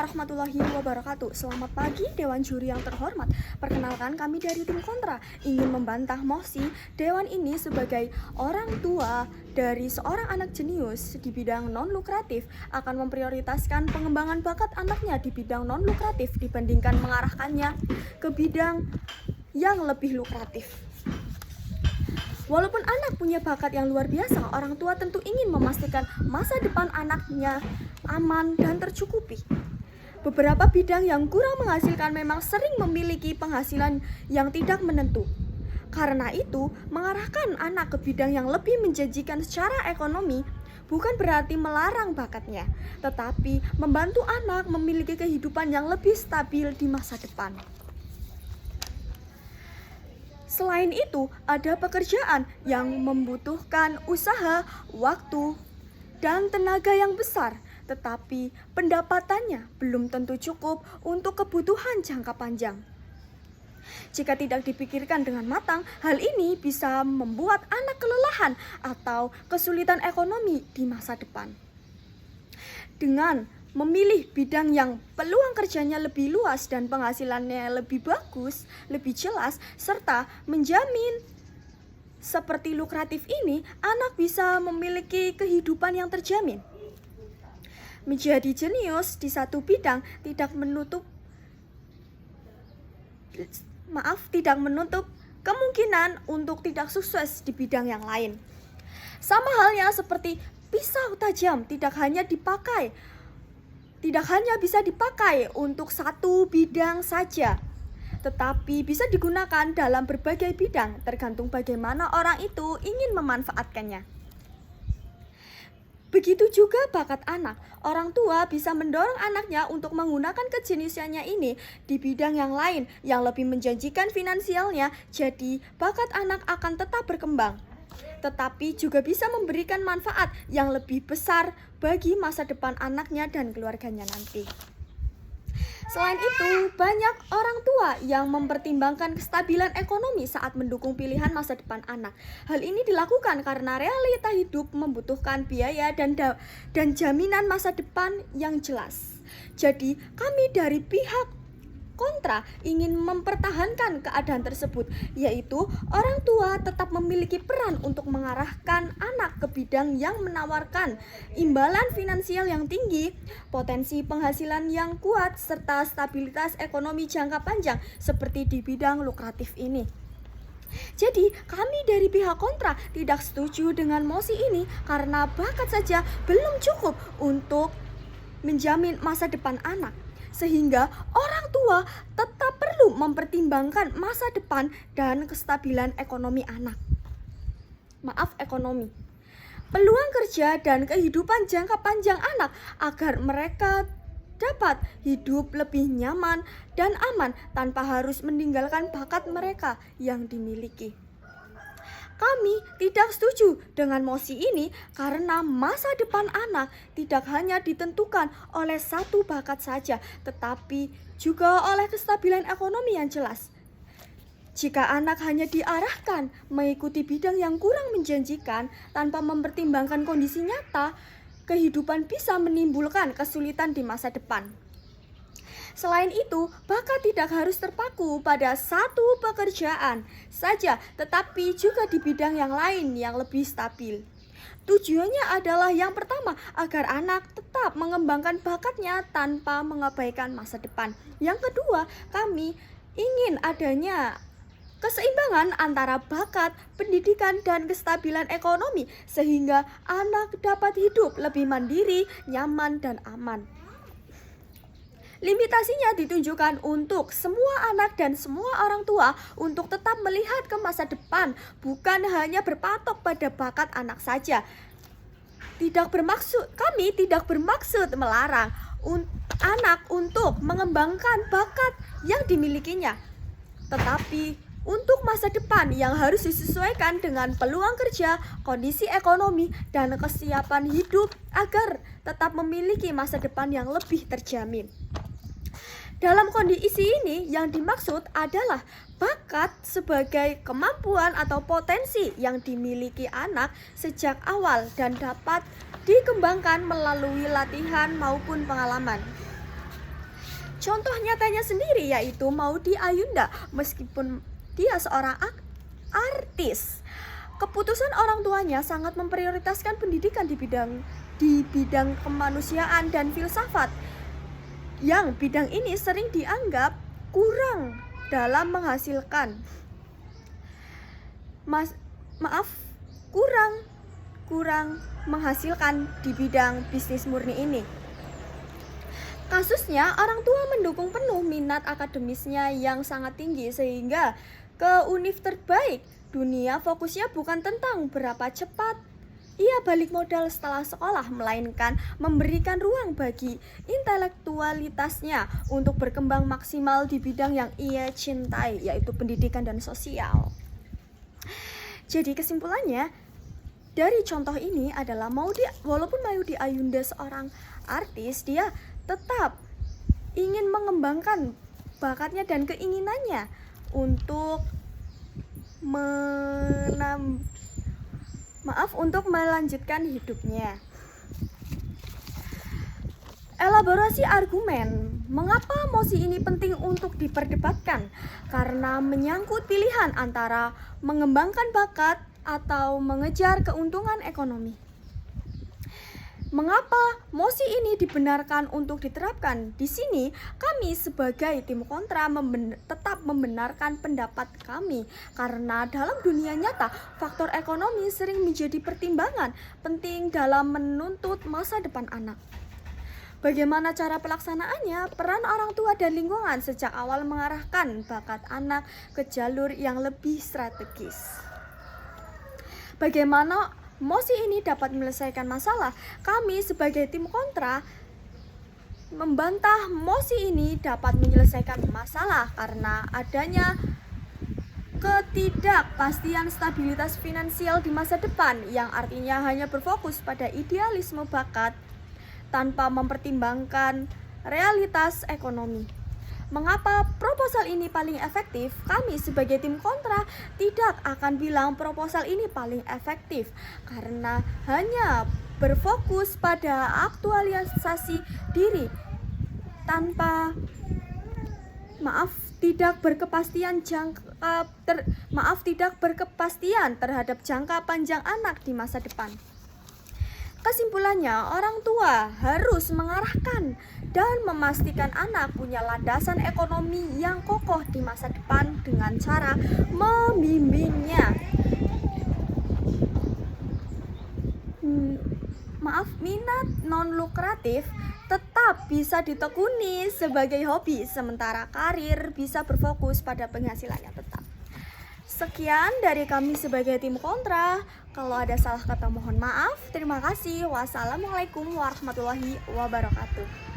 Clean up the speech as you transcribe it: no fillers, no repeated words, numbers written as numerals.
warahmatullahi wabarakatuh. Selamat pagi Dewan Juri yang terhormat. Perkenalkan, kami dari tim Kontra ingin membantah mosi Dewan ini sebagai orang tua dari seorang anak jenius di bidang non-lukratif akan memprioritaskan pengembangan bakat anaknya di bidang non-lukratif dibandingkan mengarahkannya ke bidang yang lebih lukratif. Walaupun anak punya bakat yang luar biasa, orang tua tentu ingin memastikan masa depan anaknya aman dan tercukupi. Beberapa bidang yang kurang menghasilkan memang sering memiliki penghasilan yang tidak menentu. Karena itu, mengarahkan anak ke bidang yang lebih menjanjikan secara ekonomi bukan berarti melarang bakatnya, tetapi membantu anak memiliki kehidupan yang lebih stabil di masa depan. Selain itu, ada pekerjaan yang membutuhkan usaha, waktu, dan tenaga yang besar, tetapi pendapatannya belum tentu cukup untuk kebutuhan jangka panjang. Jika tidak dipikirkan dengan matang, hal ini bisa membuat anak kelelahan atau kesulitan ekonomi di masa depan. Dengan memilih bidang yang peluang kerjanya lebih luas dan penghasilannya lebih bagus, lebih jelas, serta menjamin seperti lukratif ini, anak bisa memiliki kehidupan yang terjamin. Menjadi jenius di satu bidang tidak menutup kemungkinan untuk tidak sukses di bidang yang lain. Sama halnya seperti pisau tajam tidak hanya bisa dipakai untuk satu bidang saja, tetapi bisa digunakan dalam berbagai bidang, tergantung bagaimana orang itu ingin memanfaatkannya. Begitu juga bakat anak. Orang tua bisa mendorong anaknya untuk menggunakan kejeniusannya ini di bidang yang lain yang lebih menjanjikan finansialnya, jadi bakat anak akan tetap berkembang, tetapi juga bisa memberikan manfaat yang lebih besar bagi masa depan anaknya dan keluarganya nanti. Selain itu, banyak orang tua yang mempertimbangkan kestabilan ekonomi saat mendukung pilihan masa depan anak. Hal ini dilakukan karena realita hidup membutuhkan biaya dan jaminan masa depan yang jelas. Jadi, kami dari pihak Kontra ingin mempertahankan keadaan tersebut, yaitu orang tua tetap memiliki peran untuk mengarahkan anak ke bidang yang menawarkan imbalan finansial yang tinggi, potensi penghasilan yang kuat, serta stabilitas ekonomi jangka panjang seperti di bidang lukratif ini. Jadi, kami dari pihak Kontra tidak setuju dengan mosi ini karena bakat saja belum cukup untuk menjamin masa depan anak. Sehingga orang tua tetap perlu mempertimbangkan masa depan dan kestabilan ekonomi anak. Peluang kerja dan kehidupan jangka panjang anak agar mereka dapat hidup lebih nyaman dan aman tanpa harus meninggalkan bakat mereka yang dimiliki. Kami tidak setuju dengan mosi ini karena masa depan anak tidak hanya ditentukan oleh satu bakat saja, tetapi juga oleh kestabilan ekonomi yang jelas. Jika anak hanya diarahkan mengikuti bidang yang kurang menjanjikan tanpa mempertimbangkan kondisi nyata, kehidupan bisa menimbulkan kesulitan di masa depan. Selain itu, bakat tidak harus terpaku pada satu pekerjaan saja, tetapi juga di bidang yang lain yang lebih stabil. Tujuannya adalah yang pertama, agar anak tetap mengembangkan bakatnya tanpa mengabaikan masa depan. Yang kedua, kami ingin adanya keseimbangan antara bakat, pendidikan, dan kestabilan ekonomi sehingga anak dapat hidup lebih mandiri, nyaman, dan aman. Limitasinya ditunjukkan untuk semua anak dan semua orang tua untuk tetap melihat ke masa depan, bukan hanya berpatok pada bakat anak saja. Kami tidak bermaksud melarang anak untuk mengembangkan bakat yang dimilikinya, tetapi untuk masa depan yang harus disesuaikan dengan peluang kerja, kondisi ekonomi, dan kesiapan hidup agar tetap memiliki masa depan yang lebih terjamin. Dalam kondisi ini yang dimaksud adalah bakat sebagai kemampuan atau potensi yang dimiliki anak sejak awal dan dapat dikembangkan melalui latihan maupun pengalaman. Contoh nyatanya sendiri yaitu Maudy Ayunda, meskipun dia seorang artis, keputusan orang tuanya sangat memprioritaskan pendidikan di bidang kemanusiaan dan filsafat, yang bidang ini sering dianggap kurang dalam menghasilkan kurang menghasilkan di bidang bisnis murni ini. Kasusnya, orang tua mendukung penuh minat akademisnya yang sangat tinggi sehingga ke univ terbaik dunia fokusnya bukan tentang berapa cepat ia balik modal setelah sekolah, melainkan memberikan ruang bagi intelektualitasnya untuk berkembang maksimal di bidang yang ia cintai, yaitu pendidikan dan sosial. Jadi kesimpulannya, dari contoh ini adalah walaupun Maudy Ayunda seorang artis, dia tetap ingin mengembangkan bakatnya dan keinginannya untuk melanjutkan hidupnya. Elaborasi argumen mengapa mosi ini penting untuk diperdebatkan, karena menyangkut pilihan antara mengembangkan bakat atau mengejar keuntungan ekonomi. Mengapa mosi ini dibenarkan untuk diterapkan? Di sini kami sebagai tim kontra tetap membenarkan pendapat kami, karena dalam dunia nyata faktor ekonomi sering menjadi pertimbangan penting dalam menuntut masa depan anak. Bagaimana cara pelaksanaannya? Peran orang tua dan lingkungan sejak awal mengarahkan bakat anak ke jalur yang lebih strategis. Bagaimana mosi ini dapat menyelesaikan masalah? Kami sebagai tim kontra membantah mosi ini dapat menyelesaikan masalah karena adanya ketidakpastian stabilitas finansial di masa depan, yang artinya hanya berfokus pada idealisme bakat tanpa mempertimbangkan realitas ekonomi. Mengapa proposal ini paling efektif? Kami sebagai tim kontra tidak akan bilang proposal ini paling efektif, karena hanya berfokus pada aktualisasi diri tanpa tidak berkepastian terhadap jangka panjang anak di masa depan. Kesimpulannya, orang tua harus mengarahkan dan memastikan anak punya landasan ekonomi yang kokoh di masa depan dengan cara membimbingnya. Minat non-lukratif tetap bisa ditekuni sebagai hobi, sementara karir bisa berfokus pada penghasilan yang tetap. Sekian dari kami sebagai tim kontra. Kalau ada salah kata mohon maaf. Terima kasih. Wassalamualaikum warahmatullahi wabarakatuh.